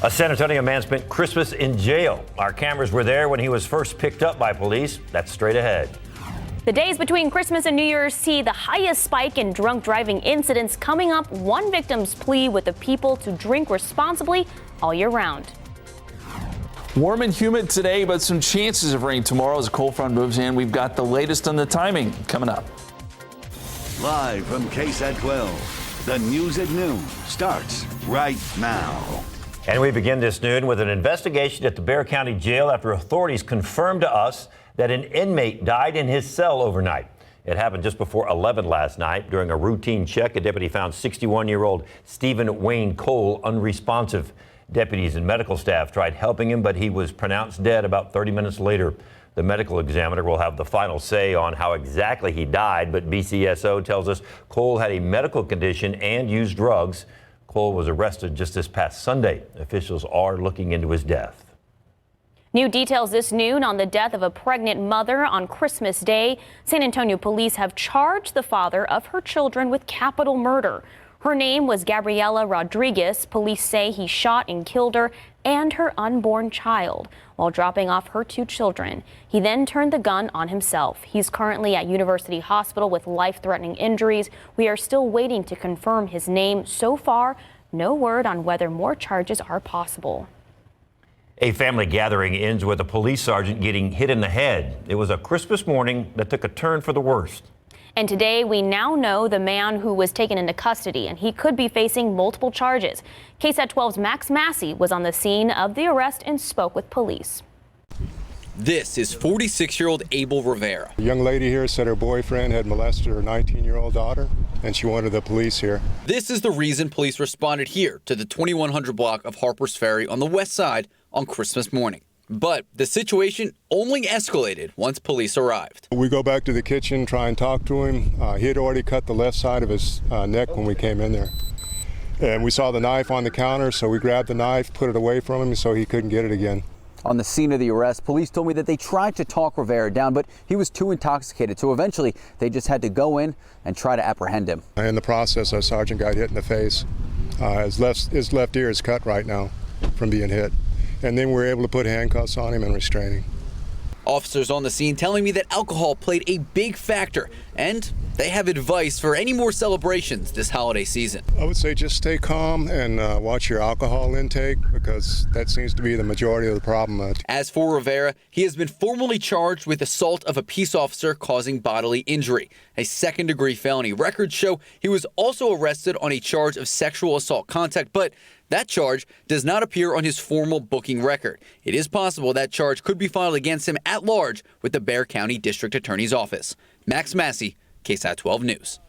A San Antonio man spent Christmas in jail. Our cameras were there when he was first picked up by police. That's straight ahead. The days between Christmas and New Year's see the highest spike in drunk driving incidents coming up. One victim's plea with the people to drink responsibly all year round. Warm and humid today, but some chances of rain tomorrow as a cold front moves in. We've got the latest on the timing coming up. Live from KSAT 12, the news at noon starts right now. And we begin this noon with an investigation at the Bexar County Jail after authorities confirmed to us that an inmate died in his cell overnight. It happened just before 11 last night. During a routine check, a deputy found 61-year-old Stephen Wayne Cole unresponsive. Deputies and medical staff tried helping him, but he was pronounced dead about 30 minutes later. The medical examiner will have the final say on how exactly he died, but BCSO tells us Cole had a medical condition and used drugs. Cole was arrested just this past Sunday. Officials are looking into his death. New details this noon on the death of a pregnant mother on Christmas Day. San Antonio police have charged the father of her children with capital murder. Her name was Gabriela Rodriguez. Police say he shot and killed her and her unborn child while dropping off her 2 children. He then turned the gun on himself. He's currently at University Hospital with life-threatening injuries. We are still waiting to confirm his name. So far, no word on whether more charges are possible. A family gathering ends with a police sergeant getting hit in the head. It was a Christmas morning that took a turn for the worst. And today we now know the man who was taken into custody, and he could be facing multiple charges. KSAT 12's Max Massey was on the scene of the arrest and spoke with police. This is 46-year-old Abel Rivera. A young lady here said her boyfriend had molested her 19-year-old daughter, and she wanted the police here. This is the reason police responded here to the 2100 block of Harper's Ferry on the west side on Christmas morning. But the situation only escalated once police arrived. We go back to the kitchen, try and talk to him. He had already cut the left side of his neck when we came in there. And we saw the knife on the counter, so we grabbed the knife, put it away from him so he couldn't get it again. On the scene of the arrest, police told me that they tried to talk Rivera down, but he was too intoxicated. So eventually they just had to go in and try to apprehend him. In the process, our sergeant got hit in the face. His left ear is cut right now from being hit. And then we were able to put handcuffs on him and restraining. Officers on the scene telling me that alcohol played a big factor, and they have advice for any more celebrations this holiday season. I would say just stay calm and watch your alcohol intake, because that seems to be the majority of the problem. As for Rivera, he has been formally charged with assault of a peace officer causing bodily injury, a second-degree felony. Records show he was also arrested on a charge of sexual assault contact, but that charge does not appear on his formal booking record. It is possible that charge could be filed against him at large with the Bexar County District Attorney's Office. Max Massey, KSAT 12 News.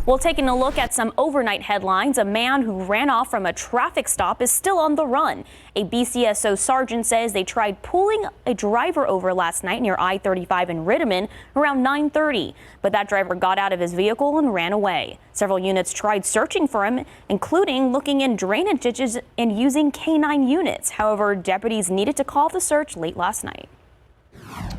Well, taking a look at some overnight headlines, a man who ran off from a traffic stop is still on the run. A BCSO sergeant says they tried pulling a driver over last night near I-35 in Rittiman around 9:30, but that driver got out of his vehicle and ran away. Several units tried searching for him, including looking in drainage ditches and using K9 units. However, deputies needed to call the search late last night.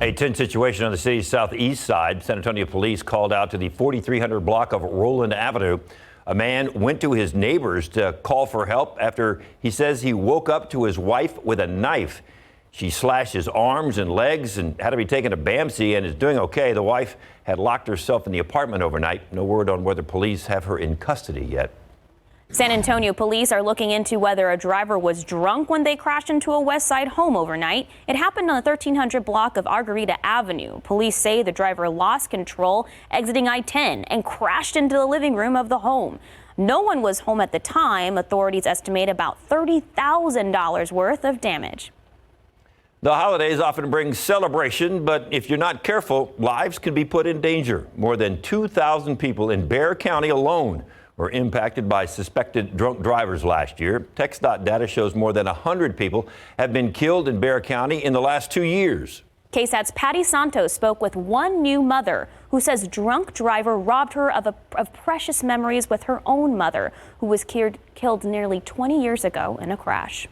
A tense situation on the city's southeast side. San Antonio police called out to the 4300 block of Roland Avenue. A man went to his neighbors to call for help after he says he woke up to his wife with a knife. She slashed his arms and legs and had to be taken to BAMC and is doing okay. The wife had locked herself in the apartment overnight. No word on whether police have her in custody yet. San Antonio police are looking into whether a driver was drunk when they crashed into a west side home overnight. It happened on the 1300 block of Argarita Avenue. Police say the driver lost control exiting I-10 and crashed into the living room of the home. No one was home at the time. Authorities estimate about $30,000 worth of damage. The holidays often bring celebration, but if you're not careful, lives can be put in danger. More than 2,000 people in Bexar County alone were impacted by suspected drunk drivers last year. TxDOT data shows more than 100 people have been killed in Bexar County in the last 2 years. KSAT's Patty Santos spoke with one new mother who says drunk driver robbed her of precious memories with her own mother, who was killed nearly 20 years ago in a crash.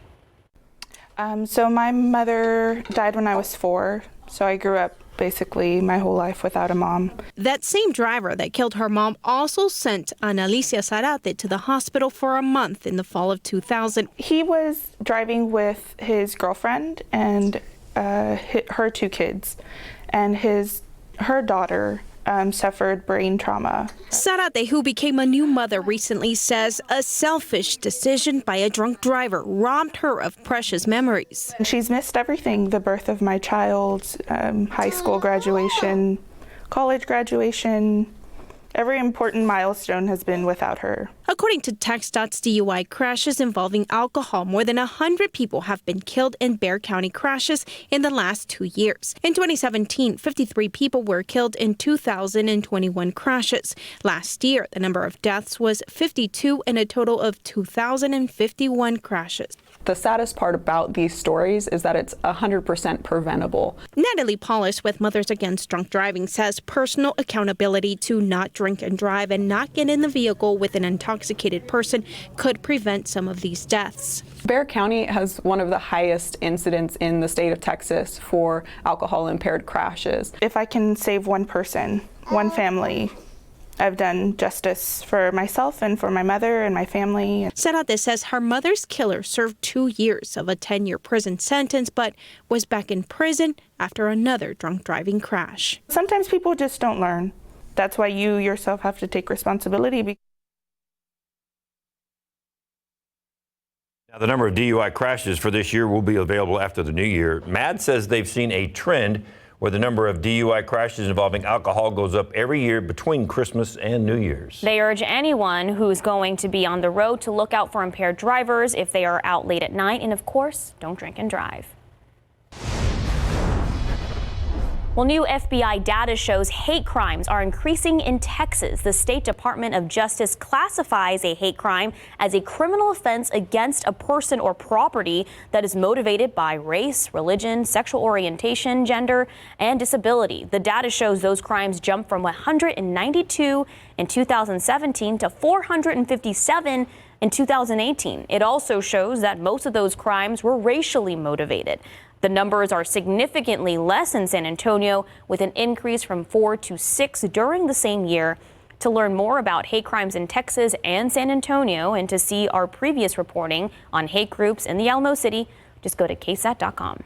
So my mother died when I was 4, so I grew up basically my whole life without a mom. That same driver that killed her mom also sent Analicia Zarate to the hospital for a month in the fall of 2000. He was driving with his girlfriend and her 2 kids, and her daughter suffered brain trauma. Zarate, who became a new mother recently, says a selfish decision by a drunk driver robbed her of precious memories. She's missed everything: the birth of my child, high school graduation, college graduation. Every important milestone has been without her. According to TxDOT's DUI crashes involving alcohol, more than 100 people have been killed in Bexar County crashes in the last 2 years. In 2017, 53 people were killed in 2,021 crashes. Last year, the number of deaths was 52 in a total of 2,051 crashes. The saddest part about these stories is that it's 100% preventable. Natalie Paulus with Mothers Against Drunk Driving says personal accountability to not drink and drive and not get in the vehicle with an intoxicated person could prevent some of these deaths. Bexar County has one of the highest incidents in the state of Texas for alcohol-impaired crashes. If I can save one person, one family, I've done justice for myself and for my mother and my family. Zarate says her mother's killer served 2 years of a 10-year prison sentence, but was back in prison after another drunk driving crash. Sometimes people just don't learn. That's why you yourself have to take responsibility. Now, the number of DUI crashes for this year will be available after the new year. MAD says they've seen a trend where the number of DUI crashes involving alcohol goes up every year between Christmas and New Year's. They urge anyone who's going to be on the road to look out for impaired drivers if they are out late at night. And of course, don't drink and drive. Well, new FBI data shows hate crimes are increasing in Texas. The State Department of Justice classifies a hate crime as a criminal offense against a person or property that is motivated by race, religion, sexual orientation, gender, and disability. The data shows those crimes jumped from 192 in 2017 to 457 in 2018. It also shows that most of those crimes were racially motivated. The numbers are significantly less in San Antonio, with an increase from 4 to 6 during the same year. To learn more about hate crimes in Texas and San Antonio and to see our previous reporting on hate groups in the Alamo City, just go to KSAT.com.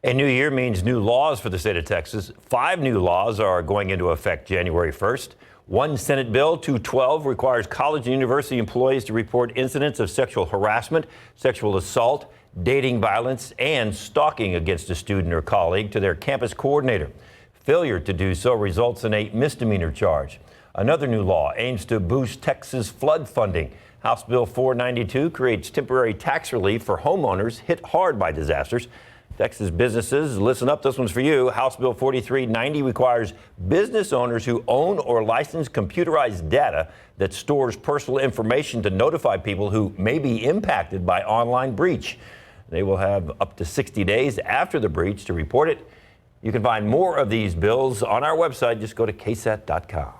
A new year means new laws for the state of Texas. 5 new laws are going into effect January 1st. One Senate Bill 212 requires college and university employees to report incidents of sexual harassment, sexual assault, dating violence, and stalking against a student or colleague to their campus coordinator. Failure to do so results in a misdemeanor charge. Another new law aims to boost Texas flood funding. House Bill 492 creates temporary tax relief for homeowners hit hard by disasters. Texas businesses, listen up, this one's for you. House Bill 4390 requires business owners who own or license computerized data that stores personal information to notify people who may be impacted by online breach. They will have up to 60 days after the breach to report it. You can find more of these bills on our website. Just go to KSAT.com.